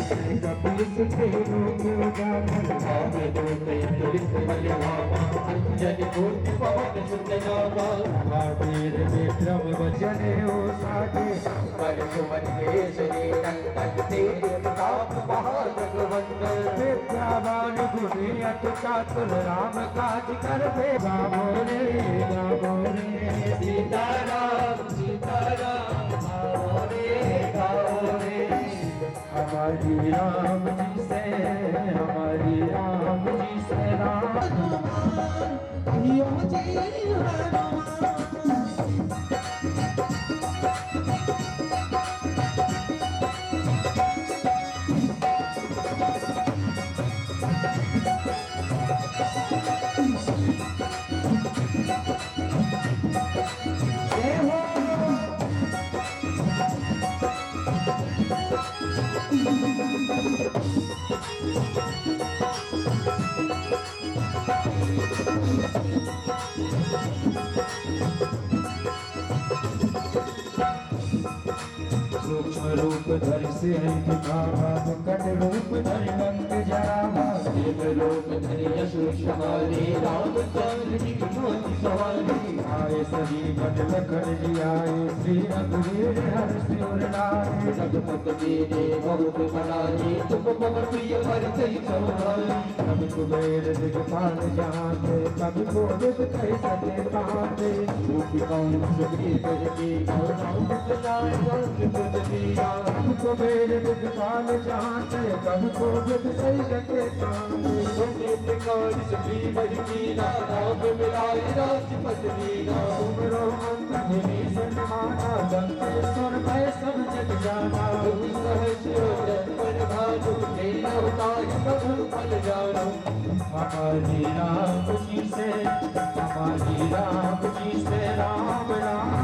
कपीस तेरो को जाकर भावे दो ते तुलिस मलिहावा अंजन कोटि पवन सुत नामा महावीर विक्रम वचन हो साजे कर सुमन केसरी नंदन तेरे प्रताप महाजगवंदन विद्यावान गुणी अति चातुर राम काज कर दे गावो रे सीताराम सीताराम गावो रे हमारी राम जी से हमारी राम जी से राम सूक्ष्म रूप धरि सिंह दिखावा कट रूप धरि लंक जरावा देव रूप धरि यशोश हमारे राम चंद्र जी की मोती सवारी आए सही बन लखन जी आए श्री रघुवीर हर सिर लाए रघुपत मेरे बहुत बड़ाई तुम मम प्रिय भरते सवारी कभी कुबेर दिगपाल जाते कभी गोविंद कह सके पाते रूप कौन सुग्रीव जी और राम लाए राम को मेरे दिगपाल जाते कभी गोविंद सही सके पाते कौन सुग्रीव जी राम मिलाए राजपत लीला उमरो अंत धुनी सन्माना दंतेश्वर भय सब जग जाना पर भानु तेरा उतार प्रभु फल जानो हमारी राम जी से हमारी राम जी से राम राम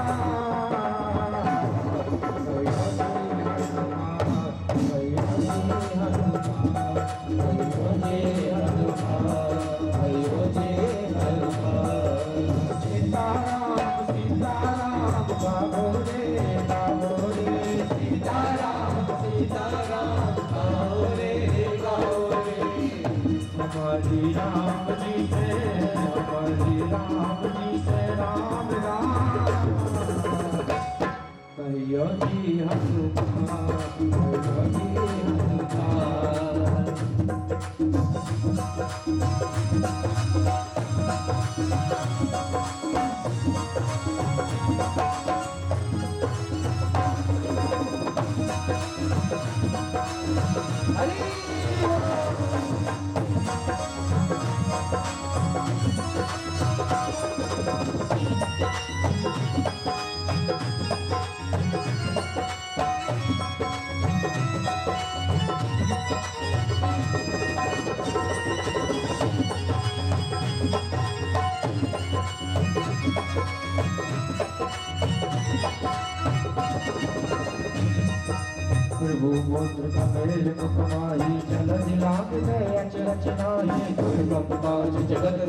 हमारी राम जी से राम राम कहियो जी हनुमान कहियो जी हनुमान प्रभु मोत्र कमेल मुखमाही चल दिलाग गए अचरच नाही दुर्गम काज जगत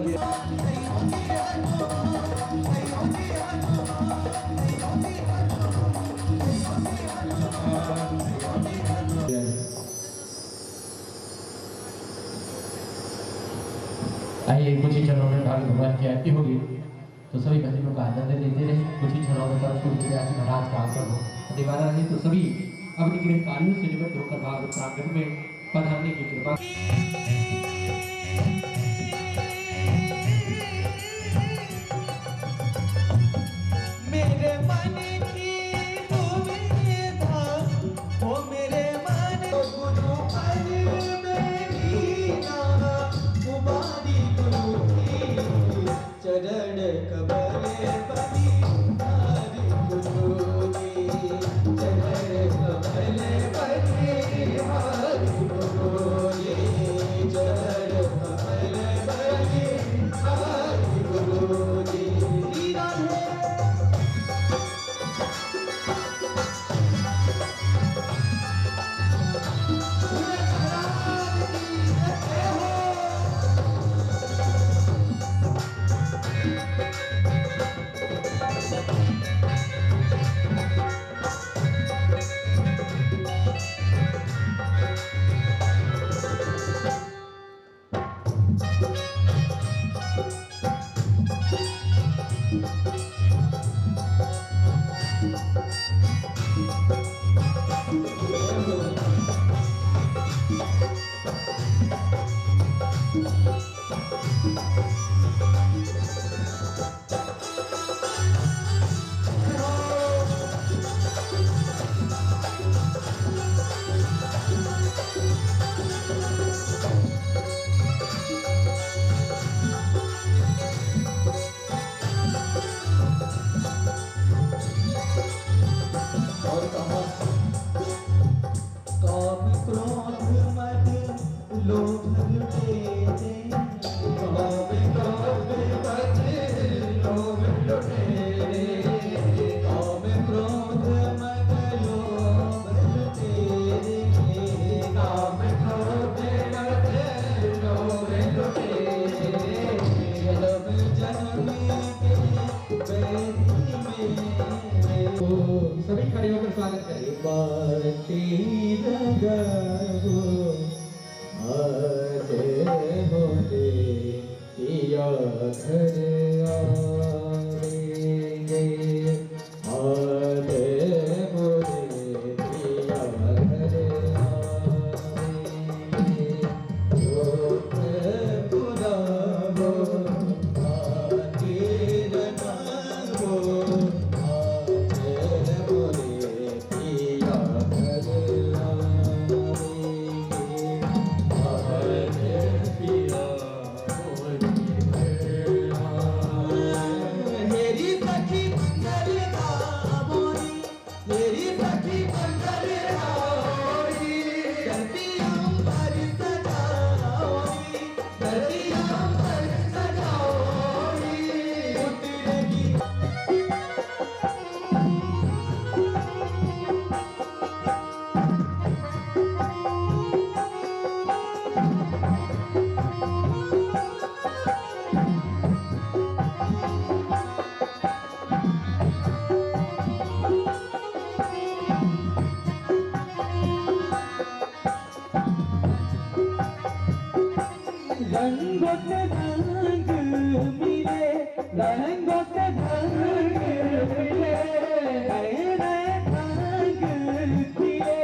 आइए कुछ ही क्षणों में भाग भगवान की आरती होगी तो सभी भजनों का आनंद लेते रहे। कुछ ही क्षणों में परम पूज्य व्यास महाराज का आगमन हो दीवाना रहे तो सभी अपनी गृहकार्यों से निवृत्त होकर भाग प्रांगण में पधारने की कृपा। मेरे मन की दुविधा हो मेरे मन गुरु मेरी ना कुमारी गुरु की चरण कमले बनी हरि गुरु की चरण कमले बनी हरि गुरु की और कहा काम क्रोध मद लोभ लुटेरे काम क्रोध मद लोभ लुटेरे काम क्रोध मद लोभ लुटेरे काम क्रोध मद लोभ लुटेरे जन्म जन्म के बैरी में सभी खड़े होकर स्वागत करिए। बाती लगाओ आते होते किया घर आएंगे आते होते किया घर आएंगे जो खुदा हो आते लगाओ रंगों से रंग मिले रंगों से रंग मिले नए नए रंग खिले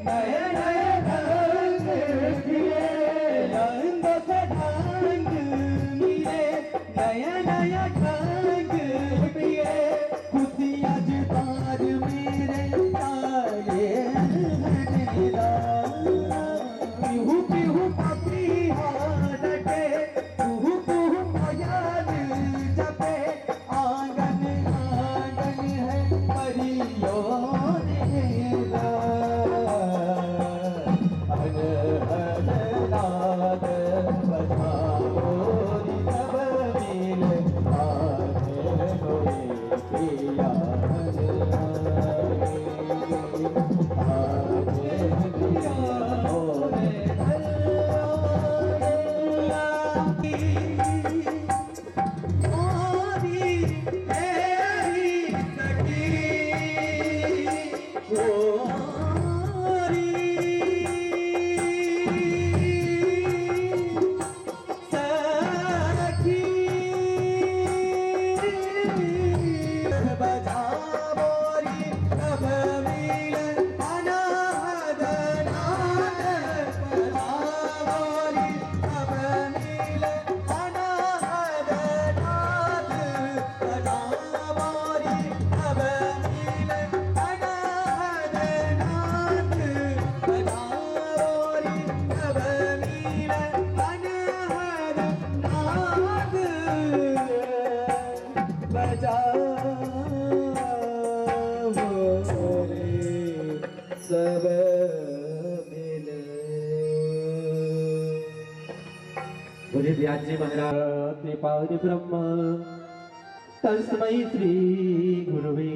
नए नए रंग खिले रंगों से रंग मिले नया नया रंग पिए खुशियाँ जुबान मेरे ताले मेरा पीहू पीहू पापी सब मिले बोले व्यास जी महाराज कृपारि ब्रह्म तस्मै श्री गुरुवे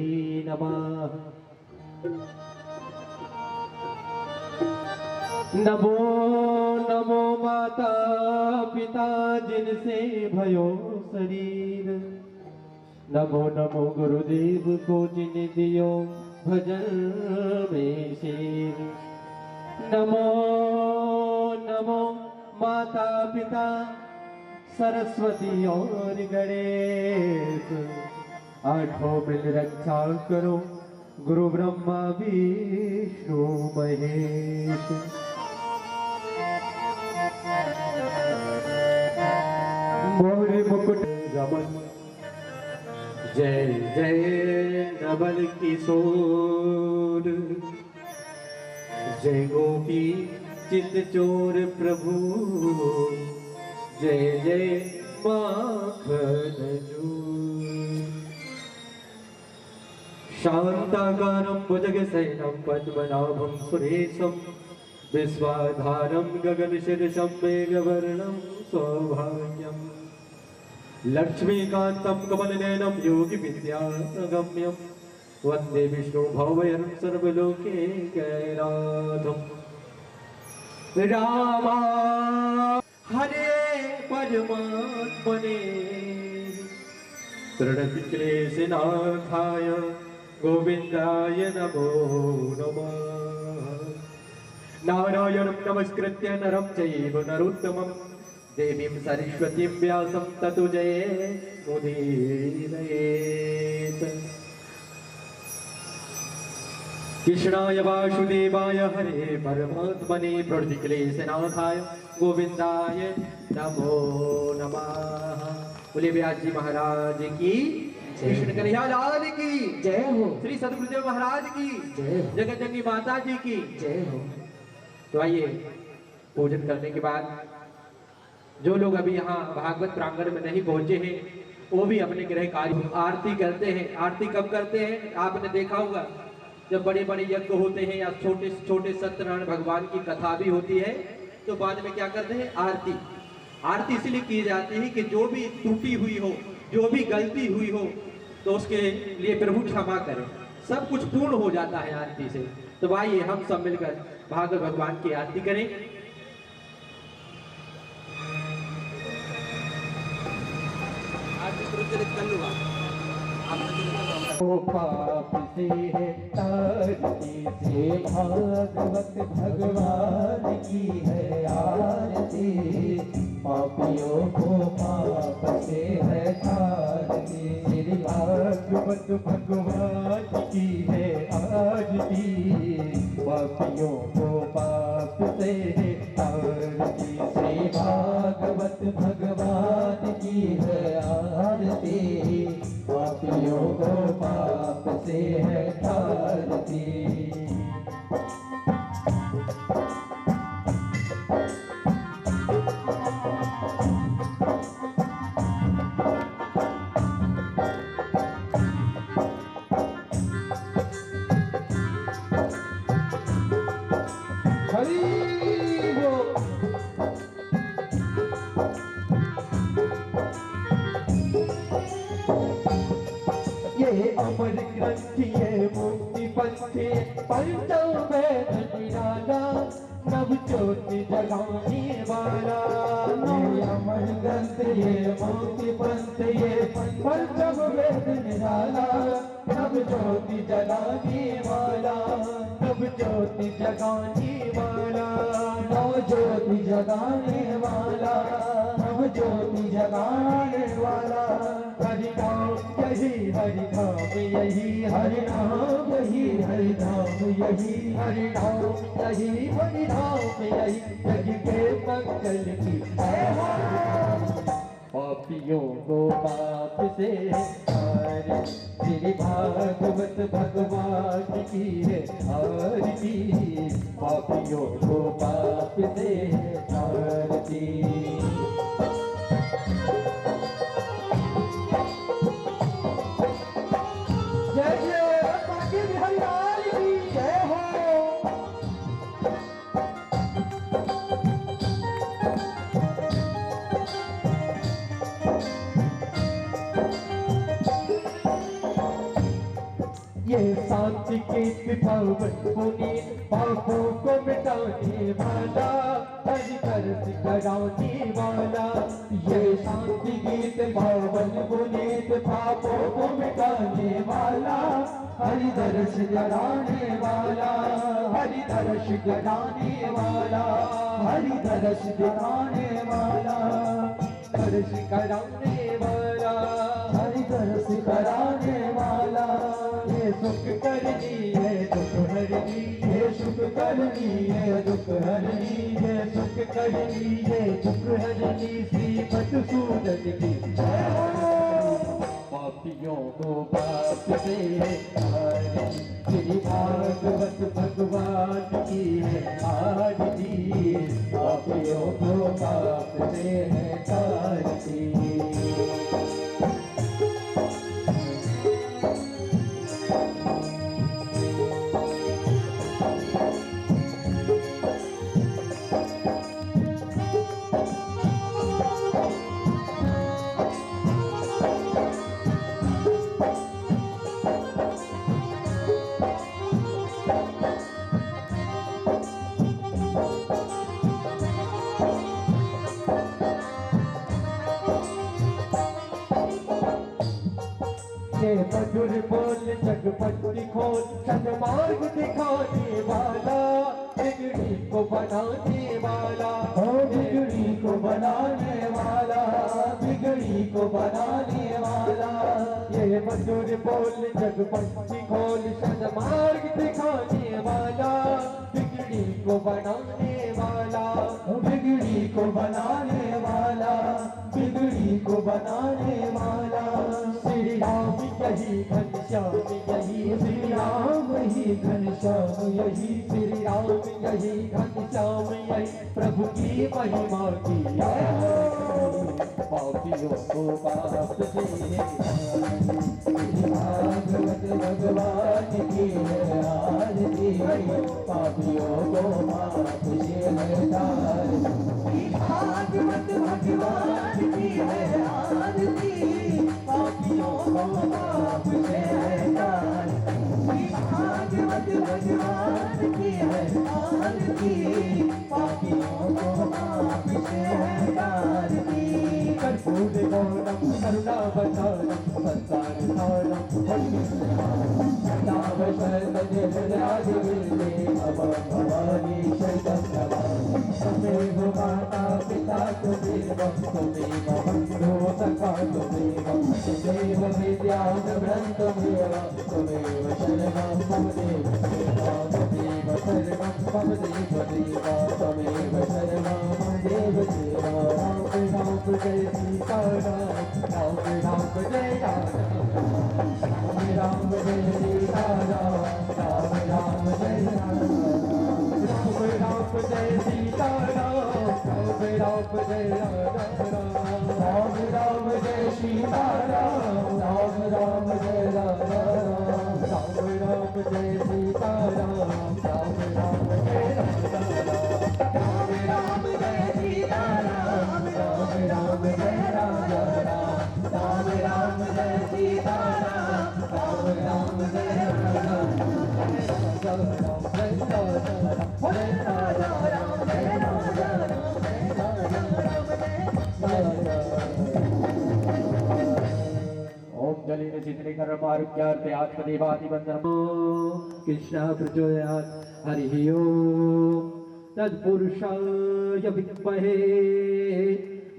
नमः। नमो नमो माता पिता जिनसे भयो शरीर नमो नमो गुरुदेव को जिन दियो भजन में शीर नमो नमो माता पिता सरस्वती और गणेश आठों मिल रक्षा करो गुरु ब्रह्मा विष्णु महेश। रमन। जय जय नवल किशोर, जय गोपी चित चोर प्रभु, जय जय माखन जूर। शांताकारं भुजगशयनं पद्मनाभं सुरेशं, विश्वाधारं गगनशीर्षं मेघवर्णं सौभाग्यम्, लक्ष्मीकान्तं कमलनयनं योगिविद्यागम्यं, वन्दे विष्णु भवभयं सर्वलोकैकनाथम्। रामा हरे परमात्मने प्रणतक्लेशनाथाय गोविन्दाय नमो नमः। नारायणं नमस्कृत्य नरं चैव नरोत्तमं, देवीं सरस्वतीं व्यासं ततो जयमुदीरयेत्। कृष्णाय वासुदेवाय हरे परमात्मने प्रणतक्लेशनाथाय गोविन्दाय नमो नमः। बोले व्यास जी महाराज की, कृष्ण कन्हैया लाल की जय हो, श्री सद्गुरुदेव महाराज की जय हो, जगत जननी माता जी की जय हो। तो आइए, पूजन करने के बाद जो लोग अभी यहाँ भागवत प्रांगण में नहीं पहुंचे हैं, वो भी अपने गृह कार्य आरती करते हैं। आरती कब करते हैं? आपने देखा होगा, जब बड़े बड़े यज्ञ होते हैं या छोटे छोटे सत्यनारायण भगवान की कथा भी होती है, तो बाद में क्या करते हैं? आरती। आरती इसलिए की जाती है कि जो भी त्रुटि हुई हो, जो भी गलती हुई हो, तो उसके लिए प्रभु क्षमा करें। सब कुछ पूर्ण हो जाता है आरती से। तो आइए हम सब मिलकर भागवत भगवान की आरती करें। पाप से है तारती से भागवत भगवान की है आरती, पापियों को पाप से है तारती, श्री भागवत भगवान की है आरती, पापियों को पाप से है तारती, श्री भागवत भगवान की है आरती, पापियों को पाप से है तारती। हरि बोल। ये अमर ग्रंथ ये मुक्ति पंथ पंचम वेद निराला, नव ज्योति जगाने वाला। ये अमर ग्रंथ ये मुक्ति पंथ ये पंचम वेद निराला, नव ज्योति जगाने वाला, नव ज्योति जगाने वाला, नव ज्योति जगाने वाला, नव ज्योति जगाने वाला। हरि नाम यही हरि नाम यही हरि नाम यही हरि नाम यही हरि नाम यही हरि नाम यही, जग के मंगल की जय हो। पापियों को पाप से हारे, श्री भागवत भगवान की है आरती, पापियों को पाप से हारती। जय जय बाकी बिहारी की जय हो। ये शांति के पावन पुनीत पापों को मिटाने वाला, हरि दर्श कराने वाला। ये शांति गीत पावन पुनीत पापों को मिटाने वाला, हरि दर्श कराने वाला, हरि दर्श कराने वाला, हरि दर्श दिखाने वाला, दर्श कराने वाला, हरि दर्श कराने वाला। ये सुख करनी है दुख हरनी, ये सुख करनी है दुख हरनी, ये सुख करनी है दुख हरनी, श्री मधुसूदन की जय हो। पापियों को पाप से है आरती, श्री भागवत भगवान की है आरती, पापियों को पाप से है तारती। मधुर बोल जगपति खोल, सन्मार्ग दिखाने वाला, बिगड़ी को बनाने वाला, बिगड़ी को बनाने वाला, बिगड़ी को बनाने वाला। ये मधुर बोल जगपति खोल, सन्मार्ग दिखाने वाला, बिगड़ी को बनाने वाला, बिगड़ी को बनाने वाला, बिगड़ी को बनाने वाला। श्री राम यही घनश्याम यही, श्री राम ही घनश्याम यही, श्री राम यही घनश्याम यही, प्रभु की महिमा की पापियों को पाप से भागवत भगवान की है आरती, पापियों को पाप से भागवत भगवान की है आरती, पापियों को पाप से भागवत भगवान की है आरती, पापियों को पाप से तारती। कर्पूर गौरम करुणावतारम संसार सारम भवानी शरणम, त्वमेव माता पिता त्वमेव, त्वमेव बन्धु सखा त्वमेव, त्वमेव विद्या ब्रह्ममेव, त्वमेव शरणं मम देव, त्वमेव सर्वं मम देव देव, त्वमेव शरणं मम देव देव। राम राम जय सीताराम, राम राम जय राम, राम जय सीताराम, राम राम जय राम, राम राम जय सीताराम, राम राम जय राम, राम राम जय सीताराम, राम राम जय राम, राम राम जय सीताराम, राम राम जय राम, राम राम जय सीताराम, राम राम जय राम, राम राम जय सीताराम, राम राम जय ओम जलिन चित्रे कर्मारुक्यार्थे आत्मदेवादिवंदनम् कृष्ण प्रचोदयात् हरिः ओम तत्पुरुषाय विद्महे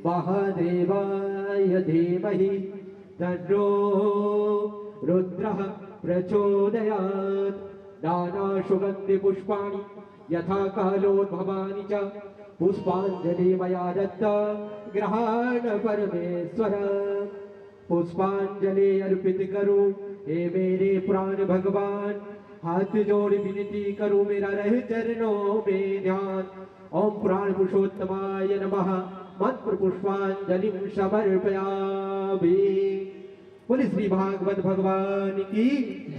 महादेवाय धीमहि तन्नो रुद्रः प्रचोदयात्। नानासुगन्धि पुष्पाणि यथा कालोद्भवानि च पुष्पाञ्जलि मया दत्ता ग्रहाण परमेश्वर। पुष्पांजलि अर्पित करूं हे मेरे प्राण भगवान, हाथ जोड़ विनती करूं मेरा रहे चरणों में ध्यान। ओम प्राण पुरुषोत्तमाय नमः, मंत्र पुष्पांजलि समर्पयामि। बोले श्री भागवत भगवान की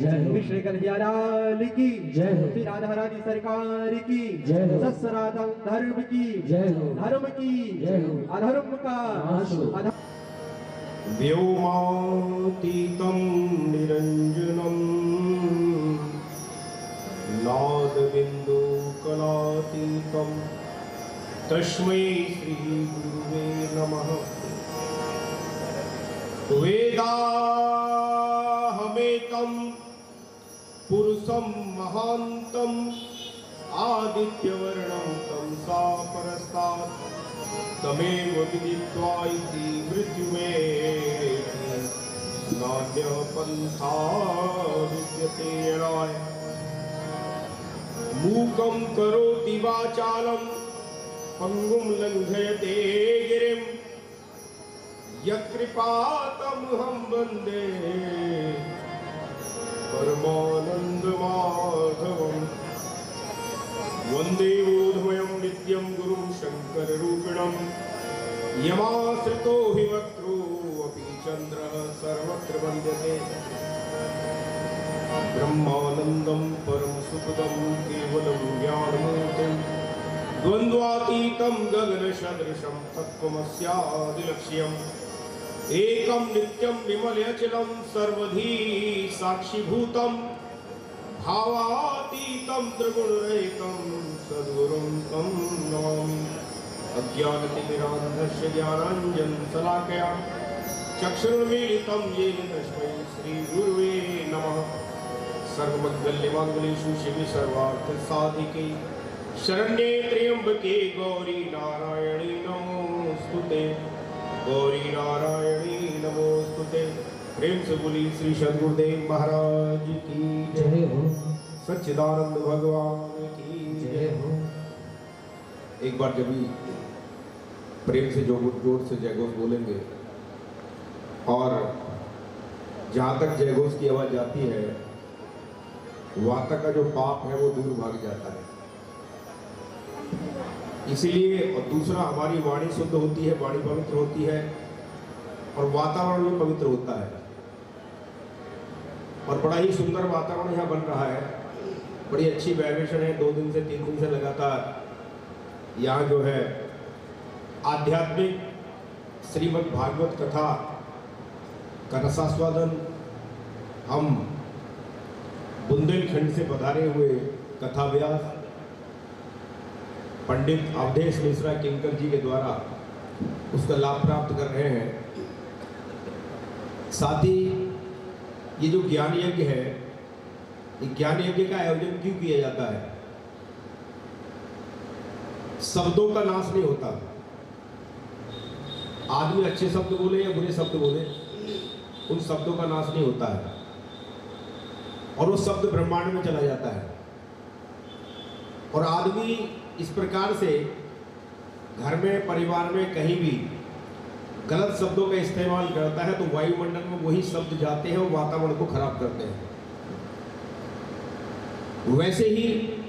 जय, विष्णु कन्हैया लाल की जय, श्री राधा रानी सरकार की जय, सनातन धर्म की जय, धर्म की जय, अधर्म का व्योमातीतं निरञ्जनं नादबिन्दुकलातीतं तस्मै श्रीगुरुवे नमः। वेदाहमेतं पुरुषं महान्तं आदित्यवर्णं तं सा परस्तात् तमेव विदित्वा इति मृत्युमेति नान्यपन्था विद्यते यणाय। मूकं करोति वाचालं पङ्गुं लङ्घयते गिरिं यत्कृपातमहं वन्दे परमानन्दमाधवम् वन्दे बोधमयं नित्यं गुरुं शङ्कररूपिणं यमाश्रितो हि वक्त्रोऽपि चन्द्रः सर्वत्र वन्द्यते ब्रह्मानन्दं परमसुखदं केवलं ज्ञानमूर्तिं द्वन्द्वातीतं गगनसदृशं तत्त्वमस्यादिलक्ष्यम् एकं नित्यं विमलयचलं सर्वधी साक्षिभूतं भावातीतं त्रिगुणरहितं सद्गुरुं तं नमामि। अज्ञानतिमिरान्धस्य ज्ञानाञ्जनशलाकया चक्षुरुन्मीलितं येन तस्मै श्रीगुरुवे नमः। सर्वमङ्गलमाङ्गल्येषु शिवे सर्वार्थसाधिके शरण्ये त्र्यंबके गौरी नारायणी नमोस्तुते। गौरी नारायणी नमोस्तुते। प्रेम से बोली श्री सद्गुरुदेव महाराज की जय हो। सच्चिदानंद भगवान की जय हो। एक बार जब भी प्रेम से जोर से जयघोष बोलेंगे और जहाँ तक जयघोष की आवाज जाती है वहाँ तक का जो पाप है वो दूर भाग जाता है। इसीलिए और दूसरा हमारी वाणी शुद्ध होती है, वाणी पवित्र होती है और वातावरण भी पवित्र होता है। और बड़ा ही सुंदर वातावरण यहाँ बन रहा है, बड़ी अच्छी वाइब्रेशन है। 2 दिन से 3 दिन से लगातार यहाँ जो है आध्यात्मिक श्रीमद् भागवत कथा का रसास्वादन हम बुंदेलखंड से पधारे हुए कथा व्यास पंडित अवधेश मिश्रा किंकर जी के द्वारा उसका लाभ प्राप्त कर रहे हैं। साथ ही ये जो ज्ञान यज्ञ है, ये ज्ञान यज्ञ का आयोजन क्यों किया जाता है? शब्दों का नाश नहीं होता। आदमी अच्छे शब्द बोले या बुरे शब्द बोले, उन शब्दों का नाश नहीं होता है और वो शब्द ब्रह्मांड में चला जाता है। और आदमी इस प्रकार से घर में, परिवार में, कहीं भी गलत शब्दों का इस्तेमाल करता है तो वायुमंडल में वही शब्द जाते हैं और वातावरण को खराब करते हैं। वैसे ही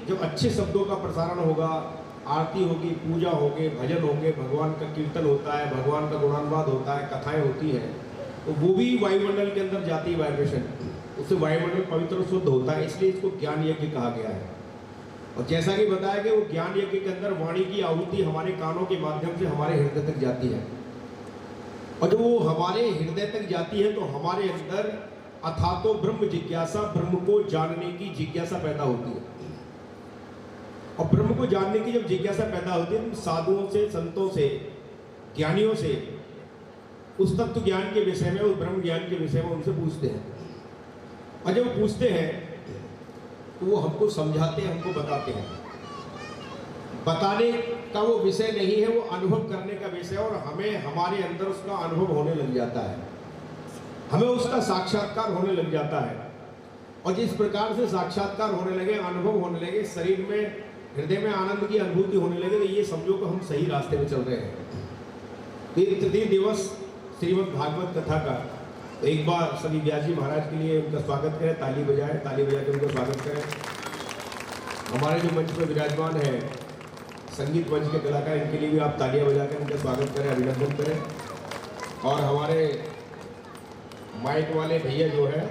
जब अच्छे शब्दों का प्रसारण होगा, आरती होगी, पूजा होगी, भजन होंगे, भगवान का कीर्तन होता है, भगवान का गुणानुवाद होता है, कथाएं होती हैं, तो वो भी वायुमंडल के अंदर जाती है वाइब्रेशन, उससे वायुमंडल पवित्र और शुद्ध होता है। इसलिए इसको ज्ञान यज्ञ कहा गया है। और जैसा कि बताया गया, वो ज्ञान यज्ञ के अंदर वाणी की आहुति हमारे कानों के माध्यम से हमारे हृदय तक जाती है और जब वो हमारे हृदय तक जाती है तो हमारे अंदर अथातो ब्रह्म जिज्ञासा, ब्रह्म को जानने की जिज्ञासा पैदा होती है। और ब्रह्म को जानने की जब जिज्ञासा पैदा होती है तो साधुओं से, संतों से, ज्ञानियों से उस तत्व ज्ञान के विषय में, उस ब्रह्म ज्ञान के विषय में उनसे पूछते हैं। और जब पूछते हैं तो वो हमको समझाते हैं, हमको बताते हैं। बताने का वो विषय नहीं है, वो अनुभव करने का विषय है और हमें हमारे अंदर उसका अनुभव होने लग जाता है, हमें उसका साक्षात्कार होने लग जाता है। और जिस प्रकार से साक्षात्कार होने लगे, अनुभव होने लगे, शरीर में, हृदय में आनंद की अनुभूति होने लगे, तो ये समझो कि हम सही रास्ते में चल रहे हैं। तृतीय दिवस श्रीमद् भागवत कथा का तो एक बार सभी व्यास जी महाराज के लिए उनका स्वागत करें, ताली बजाएं, ताली बजा कर उनका स्वागत करें। हमारे जो मंच पर विराजमान है संगीत मंच के कलाकार, इनके लिए भी आप तालियां बजाकर उनका स्वागत करें, अभिनंदन करें। और हमारे माइक वाले भैया जो है,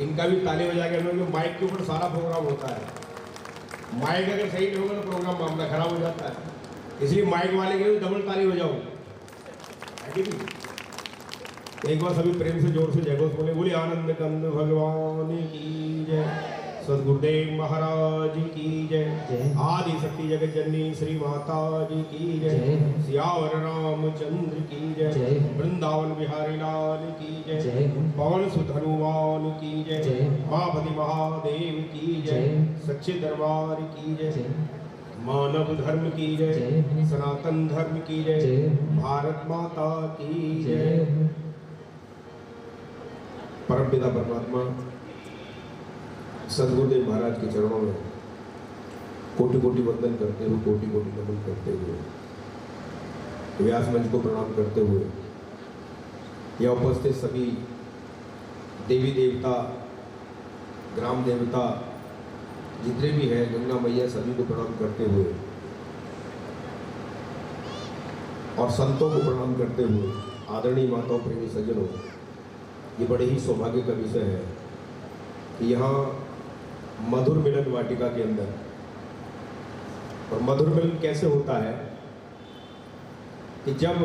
इनका भी ताली बजा के, क्योंकि माइक के ऊपर सारा प्रोग्राम होता है। माइक अगर सही नहीं होगा तो प्रोग्राम मामला खराब हो जाता है, इसलिए माइक वाले के लिए डबल ताली बजाओ। एक बार सभी प्रेम से जोर से जयघोष बोले, बोले आनंद कंद भगवान की जय, सद्गुरुदेव महाराज की जय, आदि शक्ति जगत जननी श्री माता जी की जय, सियावर रामचंद्र की जय, वृंदावन बिहारी लाल की जय, पवन सुत हनुमान की जय, महापति महादेव की जय, सच्चे दरबार की जय, मानव धर्म की जय, सनातन धर्म की जय, भारत माता की जय। परमपिता परमात्मा सद्गुरुदेव महाराज के चरणों में कोटि कोटि वंदन करते हुए, कोटि कोटि नमन करते हुए, व्यास मंच को प्रणाम करते हुए या उपस्थित सभी देवी देवता, ग्राम देवता जितने भी हैं, गंगा मैया, सभी को प्रणाम करते हुए और संतों को प्रणाम करते हुए, आदरणीय माताओं, प्रेमी सज्जनों, ये बड़े ही सौभाग्य का विषय है कि यहाँ मधुर मिलन वाटिका के अंदर, और मधुर मिलन कैसे होता है कि जब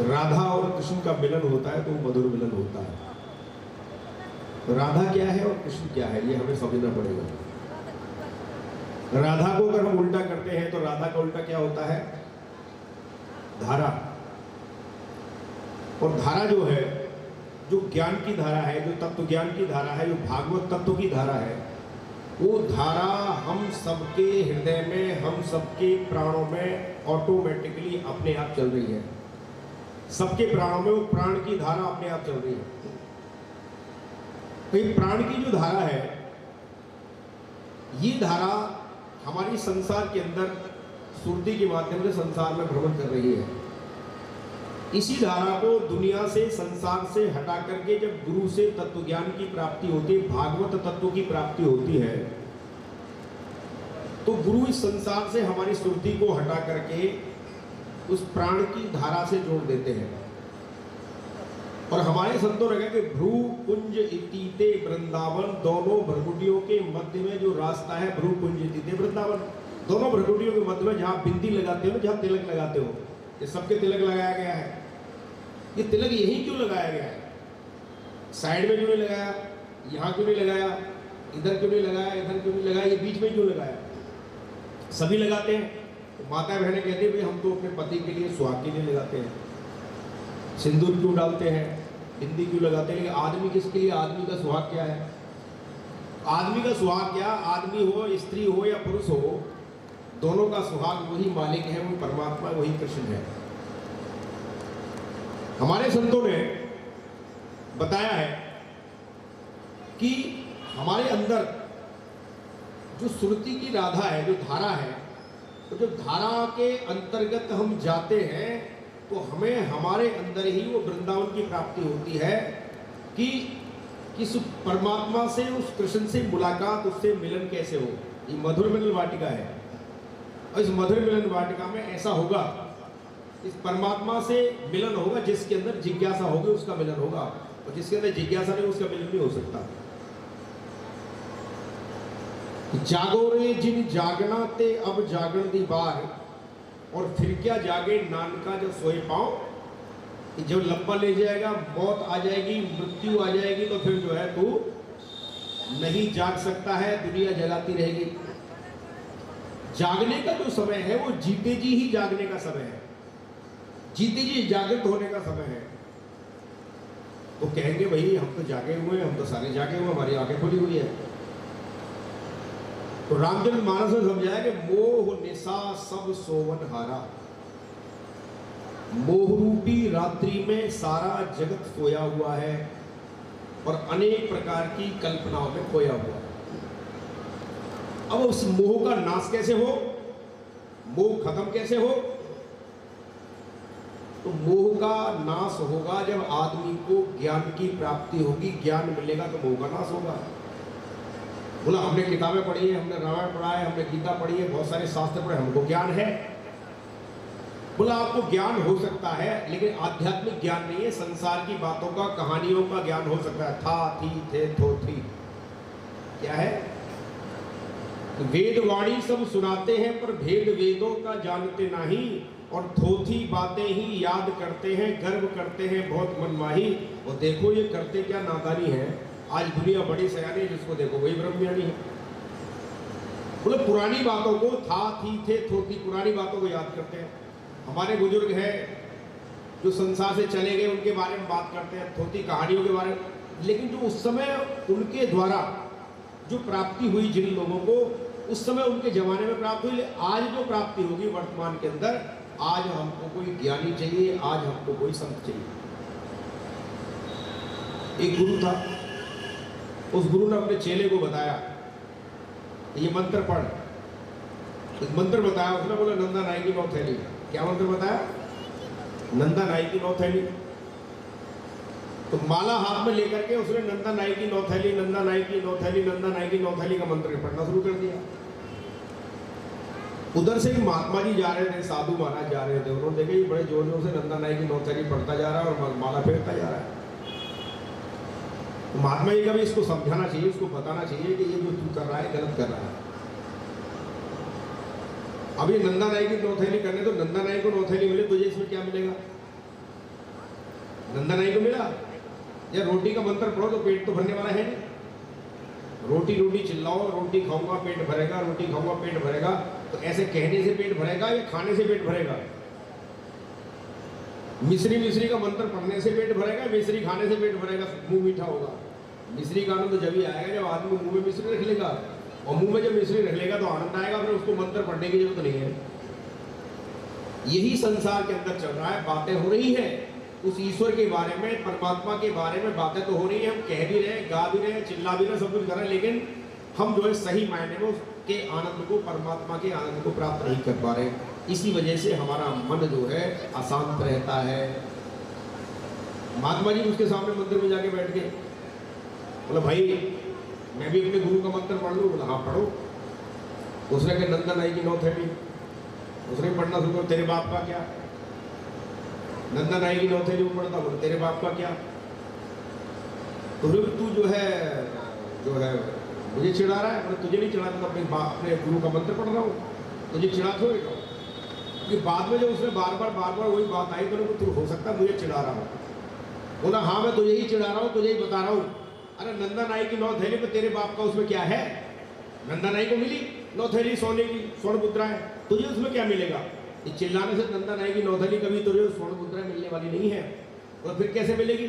राधा और कृष्ण का मिलन होता है तो वो मधुर मिलन होता है। तो राधा क्या है और कृष्ण क्या है, ये हमें समझना पड़ेगा। राधा को अगर हम उल्टा करते हैं तो राधा का उल्टा क्या होता है? धारा। और धारा जो है, जो ज्ञान की धारा है, जो तत्व ज्ञान की धारा है, जो भागवत तत्व की धारा है, वो धारा हम सबके हृदय में, हम सबके प्राणों में ऑटोमेटिकली अपने आप चल रही है। सबके प्राणों में वो प्राण की धारा अपने आप चल रही है। तो ये प्राण की जो धारा है, ये धारा हमारी संसार के अंदर सुरती के माध्यम से संसार में भ्रमण कर रही है। इसी धारा को दुनिया से, संसार से हटा करके जब गुरु से तत्व ज्ञान की प्राप्ति होती है, भागवत तत्व की प्राप्ति होती है, तो गुरु इस संसार से हमारी सुरती को हटा करके उस प्राण की धारा से जोड़ देते हैं। और हमारे संतों ने कहा कि भ्रू कुंज इतीते वृंदावन, दोनों भ्रगुटियों के मध्य में जो रास्ता है, भ्रू कुंज इतीते वृंदावन, दोनों भ्रगुटियों के मध्य में जहाँ बिंदी लगाते हो, जहाँ तिलक लगाते हो, ये सबके तिलक लगाया गया है। ये तिलक यहीं क्यों लगाया गया है? साइड में क्यों नहीं लगाया, यहाँ क्यों नहीं लगाया, इधर क्यों नहीं लगाया, इधर क्यों नहीं लगाया, ये बीच में क्यों लगाया? सभी लगाते हैं। तो माता बहनें कहती हैं भाई हम तो अपने पति के लिए, सुहाग के लिए लगाते हैं। सिंदूर क्यों डालते हैं, बिंदी क्यों लगाते हैं, लेकिन आदमी किसके लिए? आदमी का सुहाग क्या है? आदमी का सुहाग क्या? आदमी हो, स्त्री हो या पुरुष हो, दोनों का सुहाग वही मालिक है, वही परमात्मा, वही कृष्ण है। हमारे संतों ने बताया है कि हमारे अंदर जो सुरती की राधा है, जो धारा है, तो जो धारा के अंतर्गत हम जाते हैं तो हमें हमारे अंदर ही वो वृंदावन की प्राप्ति होती है कि किस परमात्मा से, उस कृष्ण से मुलाकात, उससे मिलन कैसे हो। ये मधुर मिलन वाटिका है। और इस मधुर मिलन वाटिका में ऐसा होगा, इस परमात्मा से मिलन होगा, जिसके अंदर जिज्ञासा होगी उसका मिलन होगा, और जिसके अंदर जिज्ञासा नहीं उसका मिलन नहीं हो सकता। जागो रे जिन जागना ते अब जागण दी बार, और फिर क्या जागे नानका जब सोए पाओ। जब लंबा ले जाएगा, मौत आ जाएगी, मृत्यु आ जाएगी, तो फिर जो है तू नहीं जाग सकता है, दुनिया जगाती रहेगी। जागने का जो समय है वो जीते जी ही जागने का समय है, जीते जी जागृत होने का समय है। तो कहेंगे भाई हम तो जागे हुए हैं, हम तो सारे जागे हुए, हमारी आंखें खुली हुई है। तो रामचंद्र मानस ने समझाया कि मोह निशा सब सोवन हारा, मोह रूपी रात्रि में सारा जगत सोया हुआ है और अनेक प्रकार की कल्पनाओं में खोया हुआ है। अब उस मोह का नाश कैसे हो, मोह खत्म कैसे हो? तो मोह का नाश होगा जब आदमी को ज्ञान की प्राप्ति होगी, ज्ञान मिलेगा तो मोह का नाश होगा। बोला हमने किताबें पढ़ी है, हमने रामायण पढ़ा है, हमने गीता पढ़ी है, बहुत सारे शास्त्र पढ़े, हमको ज्ञान है। बोला आपको ज्ञान हो सकता है, लेकिन आध्यात्मिक ज्ञान नहीं है। संसार की बातों का, कहानियों का ज्ञान हो सकता है। था, थी, थे, थो, थी, क्या है? तो वेद वाणी सब सुनाते हैं पर भेद वेदों का जानते नहीं, और थोथी बातें ही याद करते हैं, गर्व करते हैं बहुत मनमाही। और देखो ये करते क्या नादानी है। आज दुनिया बड़ी सयानी है, जिसको देखो वही ब्रह्मज्ञानी है। बोले पुरानी बातों को, था, थी, थे, थोथी, पुरानी बातों को याद करते हैं। हमारे बुजुर्ग हैं जो संसार से चले गए, उनके बारे में बात करते हैं, थोथी कहानियों के बारे में। लेकिन जो उस समय उनके द्वारा जो प्राप्ति हुई जिन लोगों को, उस समय उनके जमाने में प्राप्त हुई, आज जो प्राप्ति होगी वर्तमान के अंदर, आज हमको कोई ज्ञानी चाहिए, आज हमको कोई संत चाहिए। एक गुरु था, उस गुरु ने अपने चेले को बताया ये मंत्र पढ़। मंत्र बताया, उसने बोला नंदा नायकी बहुत थैली। क्या मंत्र बताया? नंदा नाई की 9 थैली। तो माला हाथ में लेकर के उसने नंदा नाई की 9 थैली, नंदा नाई की 9 थैली, नंदा नाई की 9 थैली का मंत्र पढ़ना शुरू कर दिया। उधर से एक महात्मा जी जा रहे थे, साधु महाराज जा रहे थे, उन्होंने देखा ये बड़े जोर जोर से नंदा नाई की 9 थैली पढ़ता जा रहा है और माला फेरता जा रहा है। तो महात्मा जी का भी इसको समझाना चाहिए, इसको बताना चाहिए कि ये जो तू कर रहा है गलत कर रहा है। अब ये नंदा नाई की 9 थैली करने, तो नंदा नाई को 9 थैली मिले, तुझे इसमें क्या मिलेगा? नंदा नाई को मिला या रोटी का मंत्र पढ़ो तो पेट तो भरने वाला है नहीं। रोटी रोटी चिल्लाओ, रोटी खाऊंगा पेट भरेगा, रोटी खाऊंगा पेट भरेगा, तो ऐसे कहने से पेट भरेगा या खाने से पेट भरेगा? मिश्री मिश्री का मंत्र पढ़ने से पेट भरेगा, मिश्री खाने से पेट भरेगा, मुंह मीठा होगा। मिश्री का आनंद जब ही आएगा जब आदमी मुंह में मिश्री रख लेगा, और मुंह में जब मिश्री रख लेगा तो आनंद आएगा, फिर उसको मंत्र पढ़ने की जरूरत नहीं है। यही संसार के अंदर चल रहा है, बातें हो रही है उस ईश्वर के बारे में, परमात्मा के बारे में बातें तो हो रही है, हम कह भी रहे, गा भी रहे, चिल्ला भी रहे, सब कुछ कर रहे हैं, लेकिन हम जो है सही मायने में उसके आनंद को, परमात्मा के आनंद को प्राप्त नहीं कर पा रहे। इसी वजह से हमारा मन जो है अशांत रहता है। महात्मा जी उसके सामने मंदिर में जाके बैठ गए, बोला भाई मैं भी अपने गुरु का मंत्र पढ़ लूँ? बोला हाँ पढ़ो। उसने कहा नंदा नाई की 9 थैली, उसने पढ़ना शुरू कर, तेरे बाप का क्या? नंदा नाई की 9 थैली वो पढ़ता, बोला तेरे बाप का क्या? तो तू जो है मुझे चिढ़ा रहा है? बोला तुझे नहीं चिढ़ा, तो अपने गुरु का मंत्र पढ़ रहा हूँ, तुझे चिढ़ा थोड़े का। कि बाद में जब उसने बार बार वही बात आई तो तू हो सकता है मुझे चिढ़ा रहा हूँ। बोला हाँ मैं तुझे ही चिढ़ा रहा हूँ, तुझे ही बता रहा हूँ। अरे नंदा नाई की 9 थैली पे तेरे बाप का उसमें क्या है? नंदा नाई को मिली 9 थैली सोने की, स्वर्ण मुद्रा है, तुझे उसमें क्या मिलेगा? ये चिल्लाने से नंदा नाई की 9 थैली कभी तुझे स्वर्ण मुद्रा मिलने वाली नहीं है। और फिर कैसे मिलेगी?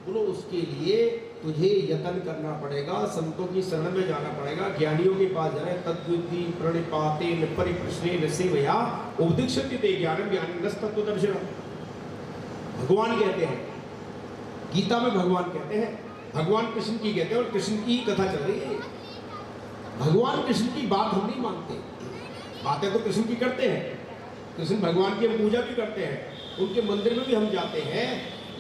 बोलो उसके लिए तुझे यत्न करना पड़ेगा, संतों की शरण में जाना पड़ेगा, ज्ञानियों के पास जाना। तद्विद्धि प्रणिपाते परिप्रश्ने सेवया उपदिक्षते ते ज्ञानम ज्ञानिनस् तत्त्वदर्शिनः। भगवान कहते हैं, गीता में भगवान कहते हैं, भगवान कृष्ण की कहते हैं, और कृष्ण की कथा चल रही है। भगवान कृष्ण की बात हम नहीं मानते, बातें तो कृष्ण की करते हैं, कृष्ण भगवान की हम पूजा भी करते हैं, उनके मंदिर में भी हम जाते हैं,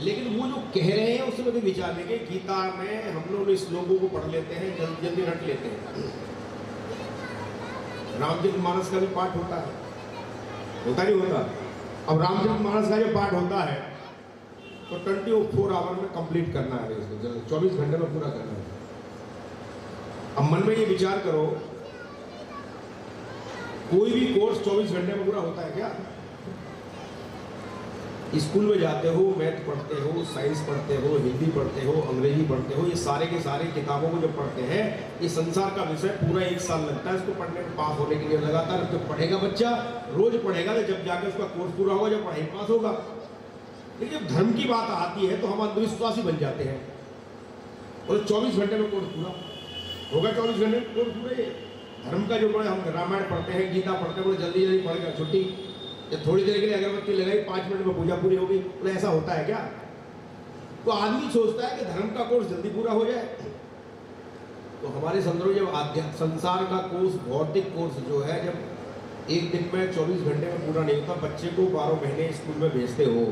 लेकिन वो जो कह रहे हैं उसमें भी विचार देंगे। गीता में हम लोग इस श्लोकों को पढ़ लेते हैं, जल्दी जल्दी रट लेते हैं। रामचरितमानस का भी पाठ होता है, होता नहीं होता? अब रामचरितमानस का जो पाठ होता है तो 24 आवर में कंप्लीट करना है, इसको 24 घंटे में पूरा करना है। अब मन में ये विचार करो, कोई भी कोर्स 24 घंटे में पूरा होता है क्या? स्कूल में जाते हो, मैथ पढ़ते हो, साइंस पढ़ते हो, हिंदी पढ़ते हो, अंग्रेजी पढ़ते हो, ये सारे के सारे किताबों को जब पढ़ते हैं, ये संसार का विषय पूरा 1 साल लगता है इसको पढ़ने में, पास होने के लिए। लगातार जब पढ़ेगा बच्चा, रोज पढ़ेगा, तो जब जाकर उसका कोर्स पूरा होगा, जब पढ़ाई पास होगा। लेकिन जब धर्म की बात आती है तो हम अंधविश्वासी बन जाते हैं, और 24 घंटे में कोर्स पूरा होगा, 24 घंटे में कोर्स पूरा। ये धर्म का जो बड़े, हम रामायण पढ़ते हैं, गीता पढ़ते हैं, बोले जल्दी जल्दी पढ़ेगा, छुट्टी, जब थोड़ी देर के लिए अगरबत्ती लगाई, 5 मिनट में पूजा पूरी होगी। बोले ऐसा होता है क्या? तो आदमी सोचता है कि धर्म का कोर्स जल्दी पूरा हो जाए। तो हमारे संदर्भ जब संसार का कोर्स, भौतिक कोर्स जो है, जब एक दिन में 24 घंटे में पूरा नहीं होता, बच्चे को 12 महीने स्कूल में भेजते हो,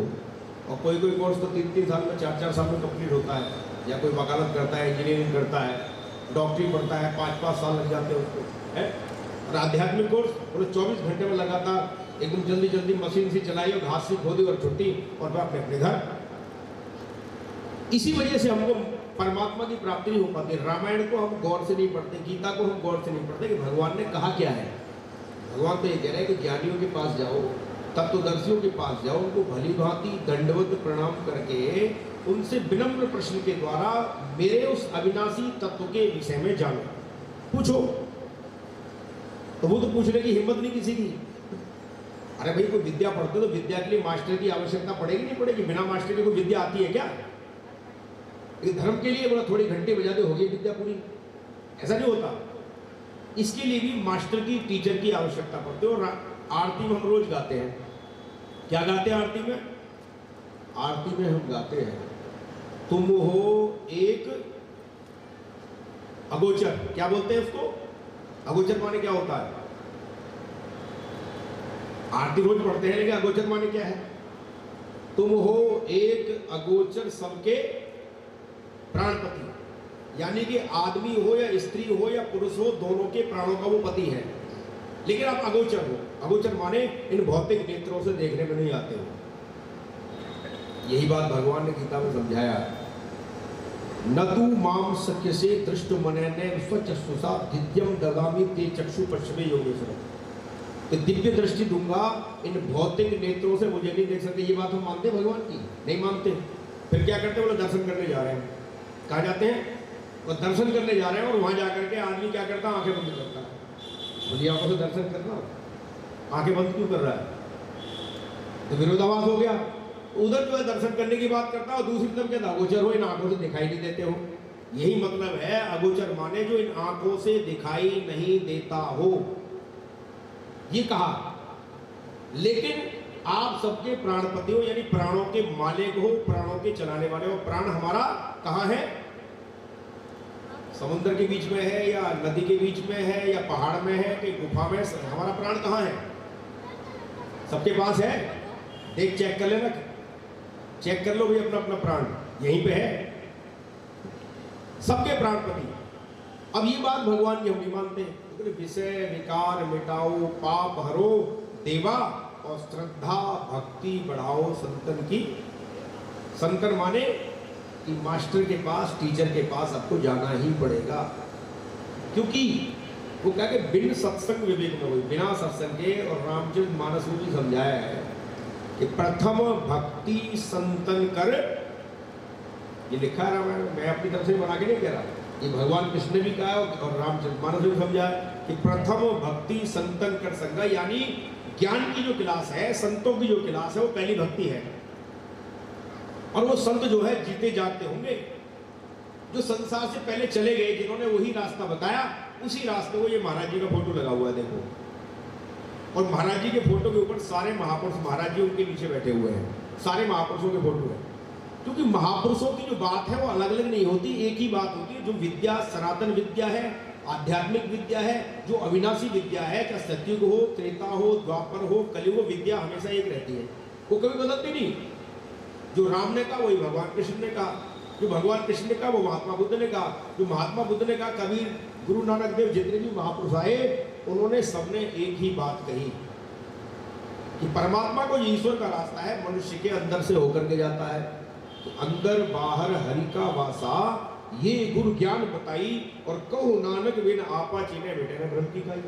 और कोई कोई कोर्स तो 3-3 साल में, 4-4 साल में कंप्लीट होता है, या कोई वकालत करता है, इंजीनियरिंग करता है, डॉक्टरी पढ़ता है, 5-5 साल लग जाते हैं उसको, है। और आध्यात्मिक कोर्स बोले 24 घंटे में लगातार एकदम जल्दी जल्दी मशीन से चलाई और घास से खोदी और छुट्टी, और फिर अपने घर। इसी वजह से हमको परमात्मा की प्राप्ति नहीं हो पाती। रामायण को हम गौर से नहीं पढ़ते, गीता को हम गौर से नहीं पढ़ते कि भगवान ने कहा क्या है। भगवान तो ये कह रहे हैं कि ज्ञानियों के पास जाओ, तत्वदर्शियों के पास जाओ, उनको भली भांति दंडवत प्रणाम करके उनसे विनम्र प्रश्न के द्वारा मेरे उस अविनाशी तत्व के विषय में जानो, पूछो। तो वो तो पूछने की हिम्मत नहीं किसी की। अरे भाई कोई विद्या पढ़ते तो विद्या के लिए मास्टर की आवश्यकता पड़ेगी नहीं पड़ेगी? बिना मास्टर के कोई विद्या आती है क्या? धर्म के लिए बोला थोड़ी घंटे बजा दे, होगी विद्या पूरी, ऐसा नहीं होता। इसके लिए भी मास्टर की, टीचर की आवश्यकता पड़ती है। और आरती में हम रोज गाते हैं, क्या गाते हैं आरती में? आरती में हम गाते हैं, तुम हो एक अगोचर। क्या बोलते हैं उसको? अगोचर माने क्या होता है? आरती रोज पढ़ते हैं, लेकिन अगोचर माने क्या है? तुम हो एक अगोचर सबके प्राणपति, यानी कि आदमी हो या स्त्री हो या पुरुष हो, दोनों के प्राणों का वो पति है, लेकिन आप अगोचर हो। अगोचर माने इन भौतिक नेत्रों से देखने में नहीं आते हो। यही बात भगवान ने गीता में समझाया, न तू माम सख्य से दृष्ट मनने स्वचक्षुषा दिव्यम ददामि ते चक्षु पश्चिमे योगेश्वर। तो दिव्य दृष्टि दूंगा, इन भौतिक नेत्रों से मुझे नहीं देख सकते। ये बात हम मानते भगवान की? नहीं मानते। फिर क्या करते बोले दर्शन करने जा रहे हैं। कहाँ जाते हैं? वो दर्शन करने जा रहे हैं, और वहां जाकर के आदमी क्या करता है? आंखें बंद करता है। मुझे आंखों से दर्शन करना, आंखें बंद क्यों कर रहा है? तो विरोधाभास हो गया। उधर जो है दर्शन करने की बात करता है, और दूसरी तरफ क्या अगोचर हो, इन आंखों से दिखाई नहीं देते हो। यही मतलब है अगोचर माने जो इन आंखों से दिखाई नहीं देता हो, ये कहा। लेकिन आप सबके प्राणपति हो, यानी प्राणों के मालिक हो, प्राणों के चलाने वाले हो। प्राण हमारा कहाँ है? समुद्र के बीच में है, या नदी के बीच में है, या पहाड़ में है, कि गुफा में? हमारा प्राण कहाँ है? सबके पास है। देख चेक कर लेना, चेक कर लो भाई अपना अपना प्राण यहीं पे है, सबके प्राणपति। अब ये बात भगवान की हम नहीं मानते। विषय विकार मिटाओ, पाप हरो देवा, और श्रद्धा भक्ति बढ़ाओ संतन की। संतन माने कि मास्टर के पास, टीचर के पास आपको जाना ही पड़ेगा, क्योंकि वो क्या कि बिन सत्संग विवेक न हो, बिना सत्संग के। और रामचरित मानस में भी समझाया है कि प्रथम भक्ति संतन कर, ये लिखा है रामायण, मैं अपनी तरफ से बना के नहीं कह रहा, ये भगवान कृष्ण ने भी कहा है और रामचरितमानस में समझा कि प्रथम भक्ति संतन कर संगा, यानी ज्ञान की जो क्लास है, संतों की जो क्लास है, वो पहली भक्ति है। और वो संत जो है जीते जागते होंगे, जो संसार से पहले चले गए, जिन्होंने वही रास्ता बताया, उसी रास्ते को। ये महाराज जी का फोटो लगा हुआ है देखो, और महाराज जी के फोटो के ऊपर सारे महापुरुष, महाराज जी उनके नीचे बैठे हुए हैं, सारे महापुरुषों के फोटो है। क्योंकि महापुरुषों की जो बात है वो अलग अलग नहीं होती, एक ही बात होती है। जो विद्या सनातन विद्या है, आध्यात्मिक विद्या है, जो अविनाशी विद्या है, चाहे सतयुग हो, त्रेता हो, द्वापर हो, कलयुग, विद्या हमेशा एक रहती है, वो कभी बदलती नहीं। जो राम ने कहा वही भगवान कृष्ण ने कहा, जो भगवान कृष्ण ने कहा वो महात्मा बुद्ध ने कहा, जो महात्मा बुद्ध ने कहा, कबीर, गुरु नानक देव, जितने भी महापुरुष आए, उन्होंने सबने एक ही बात कही कि परमात्मा को ईश्वर का रास्ता है, मनुष्य के अंदर से होकर के जाता है। तो अंदर बाहर हरि का वासा, ये गुरु ज्ञान बताई। और कहो नानक बिन आपा चीने बेटे ने भ्रम की खाई,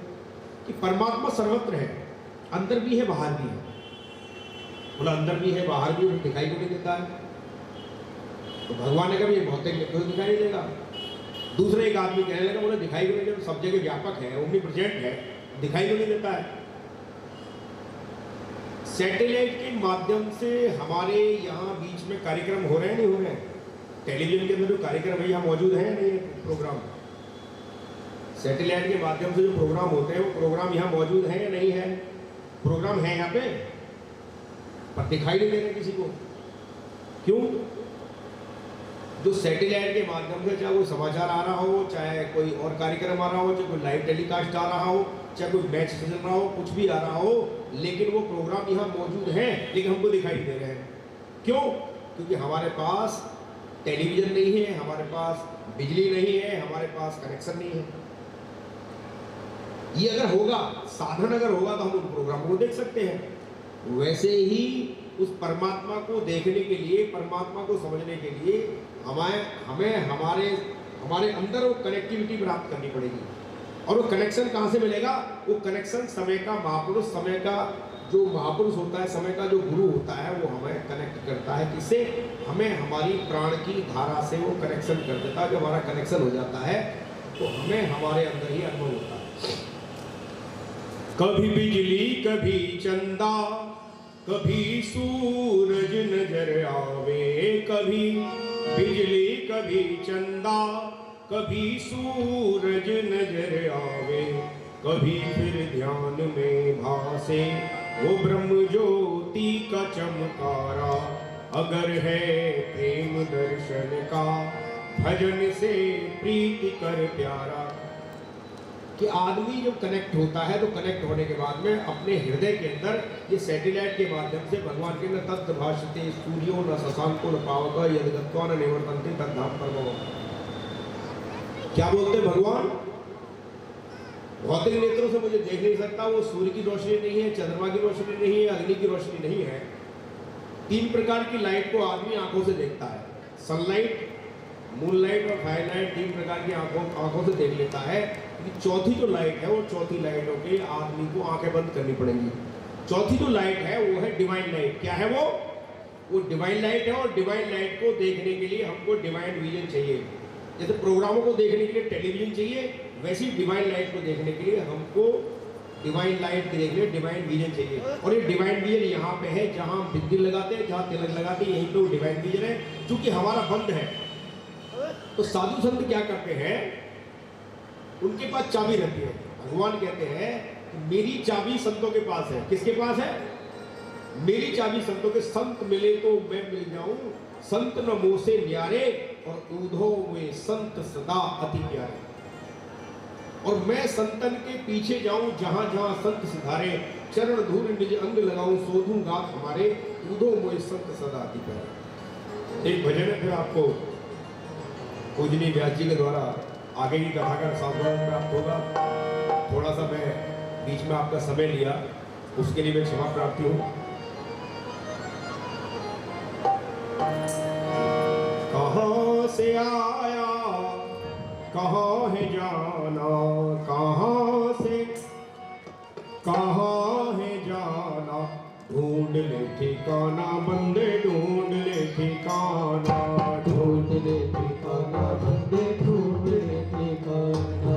कि परमात्मा सर्वत्र है, अंदर भी है बाहर भी है। बोला अंदर भी है बाहर भी, दिखाई को नहीं देता है। तो भगवान ने कहा ये भौतिक कोई दिखाई नहीं देगा। दूसरे एक आदमी कहने लगा, बोले दिखाई को नहीं देता, सब जगह व्यापक है, ओमनीप्रेजेंट है, दिखाई को नहीं देता है। सैटेलाइट के माध्यम से हमारे यहाँ बीच में कार्यक्रम हो रहे हैं, नहीं हो रहे हैं? टेलीविजन के अंदर जो कार्यक्रम है यहाँ मौजूद है नहीं? प्रोग्राम सैटेलाइट के माध्यम से जो प्रोग्राम होते हैं, वो प्रोग्राम यहाँ मौजूद है या नहीं है? प्रोग्राम है यहाँ पे, पर दिखाई नहीं दे रहे किसी को। क्यों? जो सैटेलाइट के माध्यम से, चाहे वो समाचार आ रहा हो, चाहे कोई और कार्यक्रम आ रहा हो, चाहे कोई लाइव टेलीकास्ट आ रहा हो, चाहे कोई मैच चल रहा हो, कुछ भी आ रहा हो, लेकिन वो प्रोग्राम यहाँ मौजूद है, लेकिन हमको दिखाई दे रहे हैं। क्यों? क्योंकि हमारे पास टेलीविजन नहीं है, हमारे पास बिजली नहीं है, हमारे पास कनेक्शन नहीं है। ये अगर होगा, साधन अगर होगा, तो हम उन प्रोग्रामों को देख सकते हैं। वैसे ही उस परमात्मा को देखने के लिए, परमात्मा को समझने के लिए हमें हमारे अंदर वो कनेक्टिविटी प्राप्त करनी पड़ेगी। और वो कनेक्शन कहाँ से मिलेगा? वो कनेक्शन समय का महापुरुष, समय का जो महापुरुष होता है, समय का जो गुरु होता है, वो हमें कनेक्ट करता है। किससे? हमें हमारी प्राण की धारा से वो कनेक्शन कर देता है। जब हमारा कनेक्शन हो जाता है तो हमें हमारे अंदर ही अनुभव होता है। कभी बिजली कभी चंदा, कभी सूरज नजर आवे, कभी बिजली कभी चंदा, कभी सूरज नजर आवे, कभी फिर ध्यान में भासे वो ब्रह्म ज्योति का चमकारा। अगर है प्रेम दर्शन का, भजन से प्रीति कर प्यारा। कि आदमी जब कनेक्ट होता है तो कनेक्ट होने के बाद में अपने हृदय के अंदर ये सैटेलाइट के माध्यम से भगवान के न तत्व भाषते सूर्यो न शशांको न पावक यदि गत्वा न निवर्तन्ते तद्धाम परमो। क्या बोलते भगवान? भौतिक नेत्रों से मुझे देख नहीं सकता, वो सूर्य की रोशनी नहीं है, चंद्रमा की रोशनी नहीं है, अग्नि की रोशनी नहीं है। 3 प्रकार की लाइट को आदमी आंखों से देखता है, सनलाइट, मूनलाइट और फायरलाइट। 3 प्रकार की आंखों से देख लेता है। कि चौथी जो लाइट है, वो चौथी लाइट होके आदमी को आंखें बंद करनी पड़ेंगी। चौथी जो लाइट है वो है डिवाइन लाइट। क्या है वो डिवाइन लाइट है। और डिवाइन लाइट को देखने के लिए हमको डिवाइन विजन चाहिए। जैसे प्रोग्रामों को देखने के लिए टेलीविजन चाहिए, वैसे ही डिवाइन लाइट को देखने के लिए हमको डिवाइन लाइट देखने के लिए डिवाइन विजन चाहिए। और ये डिवाइन विजन यहाँ पे है, जहाँ हम बिंदी लगाते हैं, जहाँ तिलक लगाते हैं, यहीं पे डिवाइन विजन है। क्योंकि हमारा बंद है, तो साधु संत क्या करते हैं, उनके पास चाबी रहती है। भगवान कहते हैं मेरी चाबी संतों के पास है। किसके पास है? मेरी चाबी संतों के। संत मिले तो मैं मिल जाऊं, संत न मोह से न्यारे, और ऊधो में संत सदा अति प्यारे। और मैं संतन के पीछे जाऊं, जहां जहां संत सिधारे, चरण धूल निज अंग लगाऊं, सोधूं गात हमारे, ऊधो में संत सदा अति प्यारे। एक भजन है, फिर आपको पूजनीय व्यास जी के द्वारा आगे की कथा का सावधान प्राप्त होगा। थोड़ा सा मैं बीच में आपका समय लिया, उसके लिए मैं क्षमा प्रार्थी हूँ। कहाँ से आया कहाँ है जाना, कहाँ से कहाँ है जाना, ढूंढ ले ठिकाना बंदे, ढूंढ ले ठिकाना, ढूंढ ले ठिकाना बंदे, ढूंढ ले ठिकाना।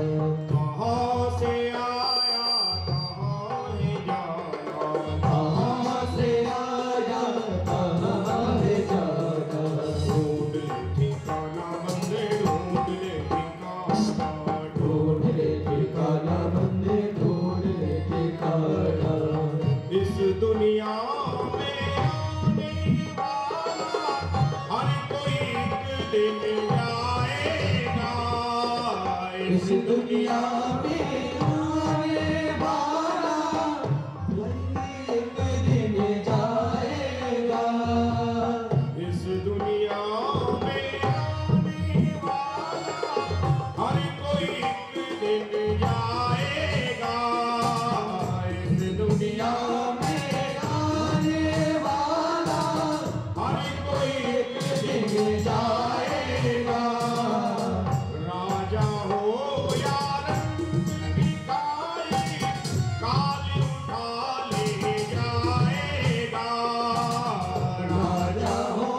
कहाँ से आया कहाँ है जाना, कहाँ से आया कहाँ है जाना, ढूंढ ले ठिकाना बंदे, ढूंढ ले ठिकाना, ढूंढ ले ठिकाना बंदे, ढूंढ ले ठिकाना। इस दुनिया में आने वाला हर कोई एक दिन जाएगा। इस दुनिया में आने वाला एक दिन जाएगा। इस दुनिया में आने वाला हर कोई एक दिन जाएगा। इस दुनिया जाएगा। राजा हो या रंग भिखारी, काल उठा ले जाएगा। राजा हो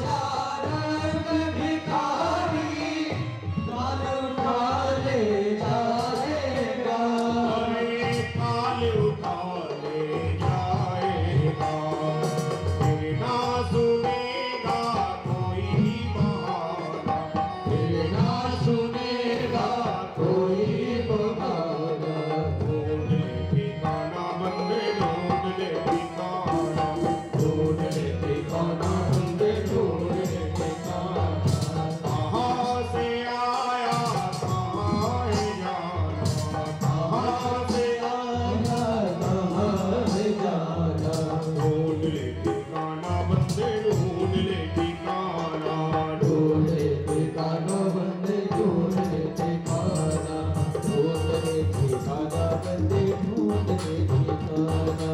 या रंग भिखारी, काल उठा ले जाएगा। अरे काल उठा ले जाएगा। फिर ना सुनेगा सुनेगा कोई बहाना, ढूंढ ले ठिकाना बंदे, ढूंढ ले ठिकाना, ढूंढ ले ठिकाना बंदे, ढूंढ ले ठिकाना। कहाँ से आया कहाँ है जाना, कहाँ से आया कहाँ है जाना, ढूंढ ले ठिकाना बंदे, ढूंढ ले ठिकाना, ढूंढ ले ठिकाना बंदे, ढूंढ ले ठिकाना, ढूंढ ले ठिकाना बंदे, ढूंढ ले ठिकाना।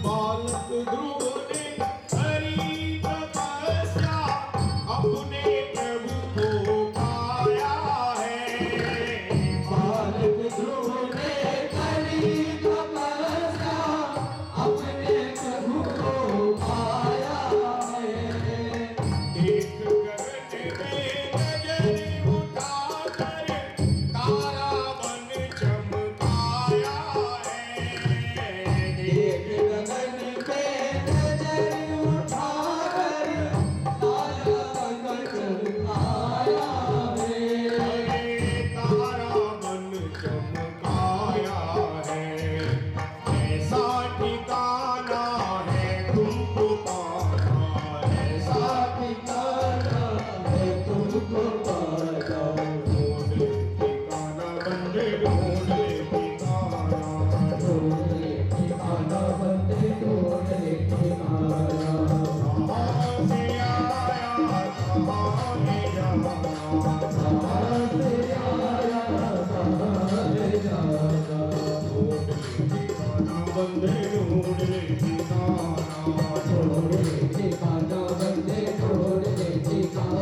बालक ध्रुव ने करी तपस्या, अपने प्रभु को पाया है। बालक ध्रुव ने करी तपस्या, अपने प्रभु को पाया है। एक गगन में बंदे ढूंढ ले ठिकाना, छोड़ ले ठिकाना बंदे छोड़ ले ठिकाना।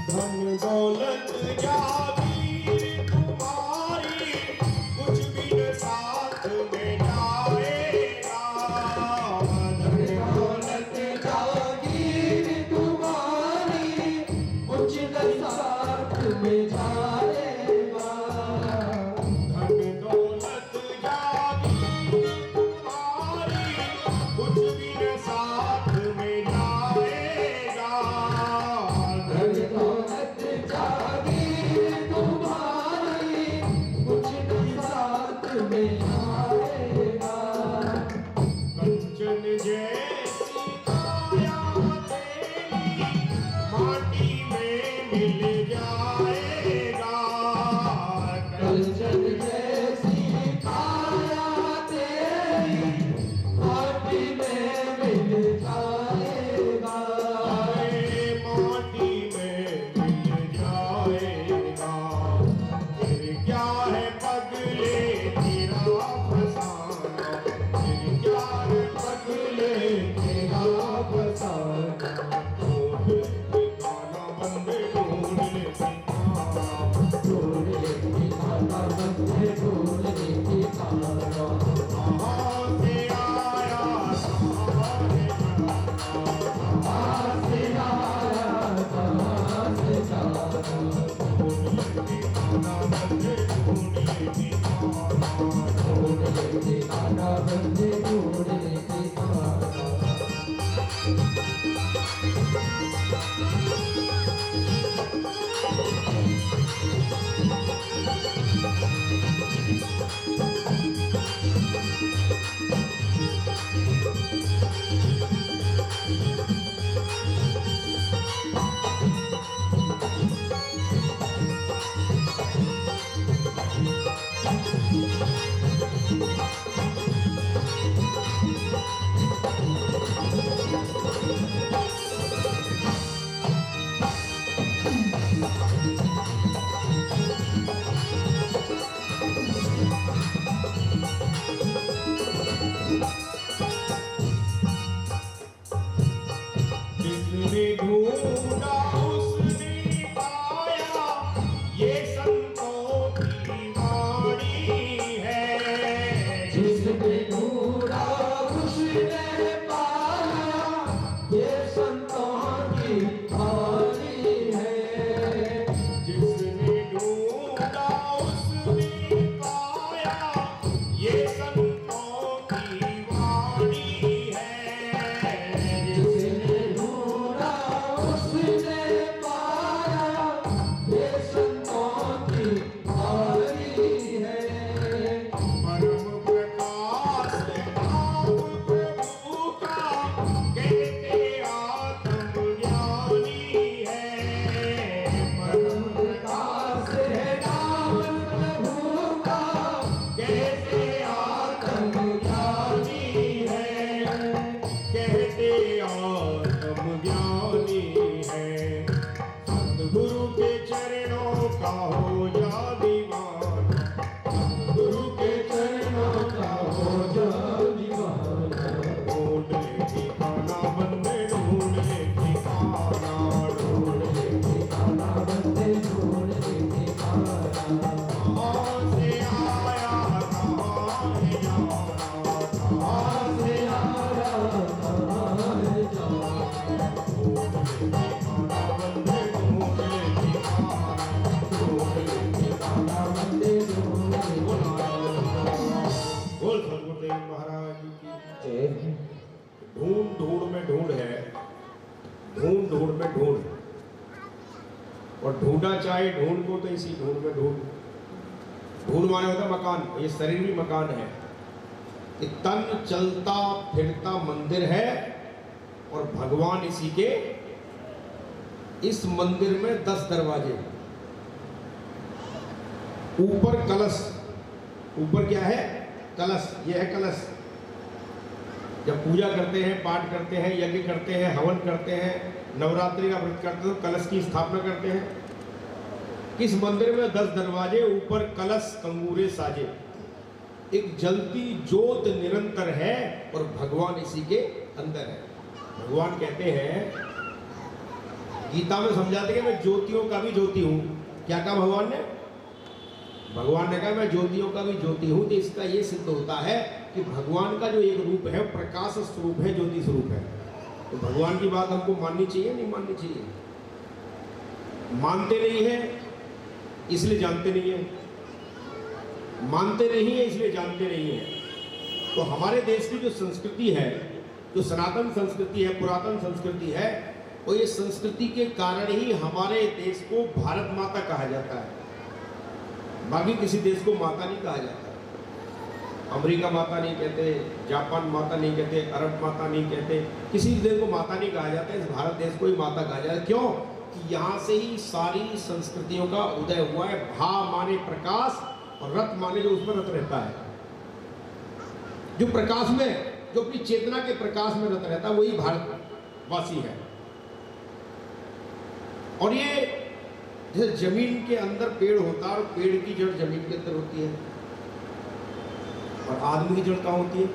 धन दौलत जागीर तुम्हारी कुछ भी न साथ में जाएगा। धन दौलत जागीर तुम्हारी कुछ न साथ में जाएगा। धन दौलत जागीर तुम्हारी कुछ भी न साथ में जाएगा। धन दौलत जागीर तुम्हारी कुछ न साथ में जाएगा। कंचन जैसी काया तेरी माटी में मिल जाएगा। कंचन जैसी काया तेरी माटी में मिल जाएगा। अरे माटी में मिल जाएगा। फिर क्या है पगले तेरा फसाना, फिर क्या है पगले तेरा ढूंढ ढूंढ में ढूंढ है, ढूंढ ढूंढ में ढूंढ, और ढूंढा चाहे ढूंढ को तो इसी ढूंढ में ढूंढ। ढूंढ माने होता मकान, ये शरीर भी मकान है। ये तन चलता फिरता मंदिर है और भगवान इसी के, इस मंदिर में 10 दरवाजे। ऊपर कलश, ऊपर क्या है? कलश, ये है कलश। जब पूजा करते हैं, पाठ करते हैं, यज्ञ करते हैं, हवन करते हैं, नवरात्रि का व्रत करते हैं, तो कलश की स्थापना करते हैं। किस मंदिर में 10 दरवाजे, ऊपर कलश कंगूरे साजे, एक जलती ज्योत निरंतर है और भगवान इसी के अंदर है। भगवान कहते हैं, गीता में समझाते हैं मैं ज्योतियों का भी ज्योति हूं। क्या कहा भगवान ने? भगवान ने कहा मैं ज्योतियों का भी ज्योति हूं। तो इसका ये सिद्ध होता है कि भगवान का जो एक रूप है प्रकाश स्वरूप है, ज्योति स्वरूप है। तो भगवान की बात हमको माननी चाहिए, नहीं माननी चाहिए? मानते नहीं है इसलिए जानते नहीं है, मानते नहीं है इसलिए जानते नहीं है। तो हमारे देश की जो संस्कृति है, जो सनातन संस्कृति है, पुरातन संस्कृति है, और ये संस्कृति के कारण ही हमारे देश को भारत माता कहा जाता है। बाकी किसी देश को माता नहीं कहा जाता। अमेरिका माता नहीं कहते, जापान माता नहीं कहते, अरब माता नहीं कहते, किसी देश को माता नहीं कहा जाता। इस भारत देश को ही माता कहा जाता है। क्यों? कि यहाँ से ही सारी संस्कृतियों का उदय हुआ है। भा माने प्रकाश और रत माने जो उसमें रत रहता है, जो प्रकाश में, जो अपनी चेतना के प्रकाश में रत रहता है, वही भारतवासी है। और ये जैसे जमीन के अंदर पेड़ होता है और पेड़ की जड़ जमीन के अंदर होती है, और आदमी की जड़ कहाँ होती है?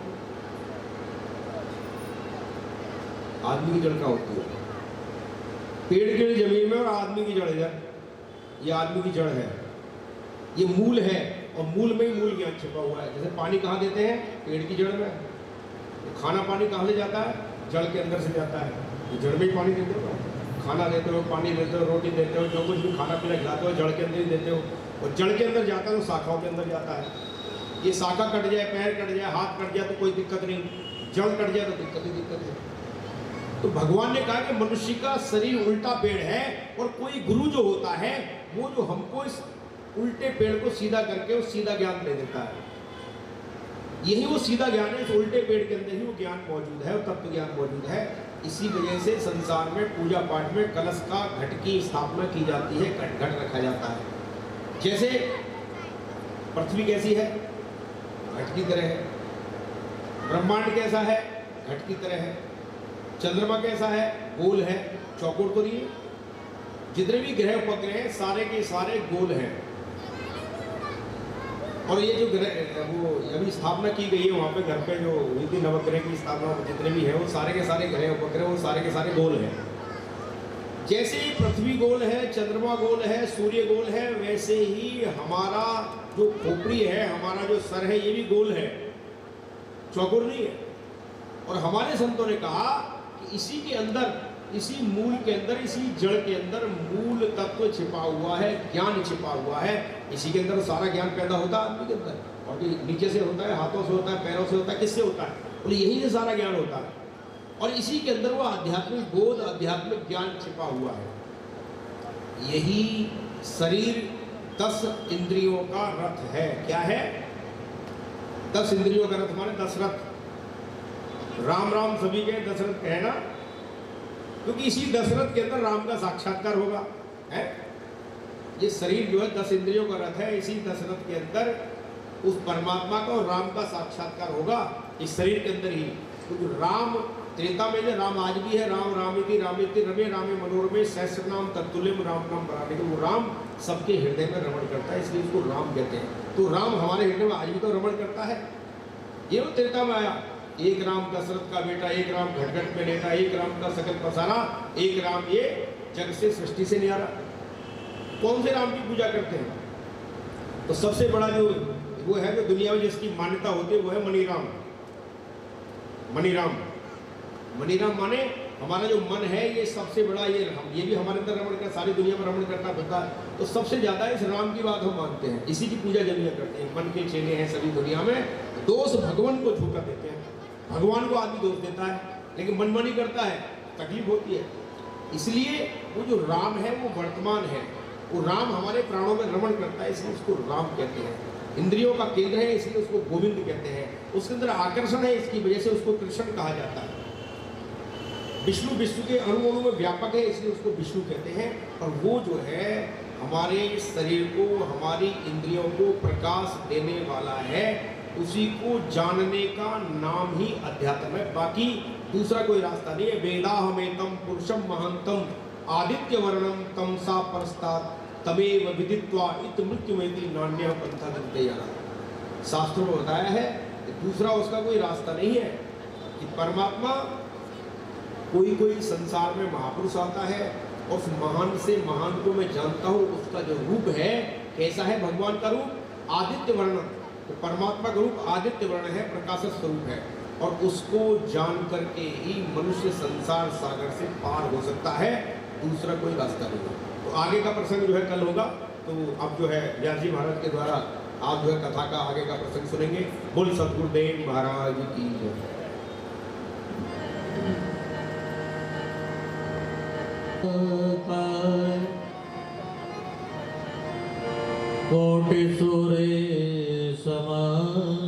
आदमी की जड़ कहाँ होती है? पेड़ की जड़ जमीन में और आदमी की जड़ इधर। ये आदमी की जड़ है, ये मूल है, और मूल में ही मूल ज्ञान छिपा हुआ है। जैसे पानी कहाँ देते हैं? पेड़ की जड़ में। तो खाना पानी कहाँ से जाता है? जड़ के अंदर से जाता है। तो जड़ में ही पानी देते हो, खाना देते हो, पानी देते हो, रोटी देते हो, जो कुछ भी खाना पीना खिलाते हो जड़ के अंदर ही देते हो। और जड़ के अंदर जाता है तो शाखाओं के अंदर जाता है। ये शाखा कट जाए, पैर कट जाए, हाथ कट जाए तो कोई दिक्कत नहीं, जड़ कट जाए तो दिक्कत ही दिक्कत है। तो भगवान ने कहा कि मनुष्य का शरीर उल्टा पेड़ है, और कोई गुरु जो होता है वो जो हमको इस उल्टे पेड़ को सीधा करके वो सीधा ज्ञान दे देता है। यही वो सीधा ज्ञान है, इस उल्टे पेड़ के अंदर ही वो ज्ञान मौजूद है, और तत्व ज्ञान मौजूद है। इसी वजह से संसार में पूजा पाठ में कलश का घट की स्थापना की जाती है, घट रखा जाता है। जैसे पृथ्वी कैसी है? घट की तरह है। ब्रह्मांड कैसा है? घट की तरह है। चंद्रमा कैसा है? गोल है, चौकोर तो नहीं है। जितने भी ग्रह उपग्रह हैं सारे के सारे गोल हैं। और ये जो ग्रह वो अभी स्थापना की गई है वहाँ पे घर पे जो हुई थी नवग्रह की स्थापना, जितने भी है वो सारे के सारे ग्रह उपग्रह वो सारे के सारे गोल हैं। जैसे ही पृथ्वी गोल है, चंद्रमा गोल है, सूर्य गोल है, वैसे ही हमारा जो खोपड़ी है, हमारा जो सर है, ये भी गोल है, चौकोर नहीं है। और हमारे संतों ने कहा कि इसी के अंदर, इसी मूल के अंदर, इसी जड़ के अंदर मूल तत्व छिपा हुआ है, ज्ञान छिपा हुआ है। इसी के अंदर सारा ज्ञान पैदा होता है आदमी के अंदर। और नीचे से होता है, हाथों से होता है, पैरों से होता है, किससे होता है? बोले यही से सारा ज्ञान होता है। और इसी के अंदर वो आध्यात्मिक बोध, आध्यात्मिक ज्ञान छिपा हुआ है। यही शरीर 10 इंद्रियों का रथ है। क्या है? 10 इंद्रियों का रथ माने 10 रथ। राम राम सभी के दशरथ कहे ना, क्योंकि इसी दशरथ के अंदर राम का साक्षात्कार होगा है। ये शरीर जो है 10 इंद्रियों का रथ है, इसी दशरथ के अंदर उस परमात्मा का और राम का साक्षात्कार होगा इस शरीर के अंदर ही। क्योंकि राम त्रेता में जो राम आज भी है, राम रामिति रामिति रमे रामे मनोरमे सहस्र नाम तत्तुल्यम राम नाम बराने। वो राम सबके हृदय में रमण करता है, इसलिए उसको राम कहते हैं। तो राम हमारे हृदय में आज भी तो रमण करता है। ये वो त्रेता में आया, एक राम दशरथ का बेटा, एक राम घट घट में लेटा, एक राम का सकल पसारा, एक राम ये जग से सृष्टि से न्यारा। कौन से राम की पूजा करते हैं? तो सबसे बड़ा जो वो है, जो दुनिया में जिसकी मान्यता होती है, वो है मणिराम। मणिराम, मणिराम माने हमारा जो मन है, ये सबसे बड़ा, ये भी हमारे अंदर रमण कर, सारी दुनिया में रमण करता होता है। तो सबसे ज्यादा इस राम की बात हम मानते हैं, इसी की पूजा दुनिया करते हैं। मन के चेले हैं सभी दुनिया में। दोष भगवान को झूठा देते हैं, भगवान को आदमी दोष देता है, लेकिन मनमानी करता है, तकलीफ होती है। इसलिए वो जो राम है वो वर्तमान है, वो राम हमारे प्राणों में रमण करता है, इसलिए उसको राम कहते हैं। इंद्रियों का केंद्र है, इसलिए उसको गोविंद कहते हैं। उसके अंदर आकर्षण है, इसकी वजह से उसको कृष्ण कहा जाता है। विष्णु विष्णु के अणु अणु में व्यापक है, इसलिए उसको विष्णु कहते हैं। और वो जो है हमारे शरीर को, हमारी इंद्रियों को प्रकाश देने वाला है, उसी को जानने का नाम ही अध्यात्म है। बाकी दूसरा कोई रास्ता नहीं है। वेदाहमेतम पुरुषम महांतम आदित्य वर्णम तमसा परस्तात् तमेव विदित्वा इत मृत्युमेति नान्यः पंथा दन्तेयः। शास्त्रों में बताया है कि दूसरा उसका कोई रास्ता नहीं है कि परमात्मा कोई संसार में महापुरुष आता है और उस महान से महान को मैं जानता हूँ। उसका जो रूप है कैसा है, भगवान का रूप आदित्य वर्ण, तो परमात्मा का रूप आदित्य वर्ण है, प्रकाश स्वरूप है। और उसको जान करके ही मनुष्य संसार सागर से पार हो सकता है, दूसरा कोई रास्ता नहीं है। तो आगे का प्रसंग जो है कल होगा। तो अब जो है व्यास जी महाराज के द्वारा आप जो है कथा का आगे का प्रसंग सुनेंगे। बोल सतगुरुदेव महाराज की जय। कोटि सूर्य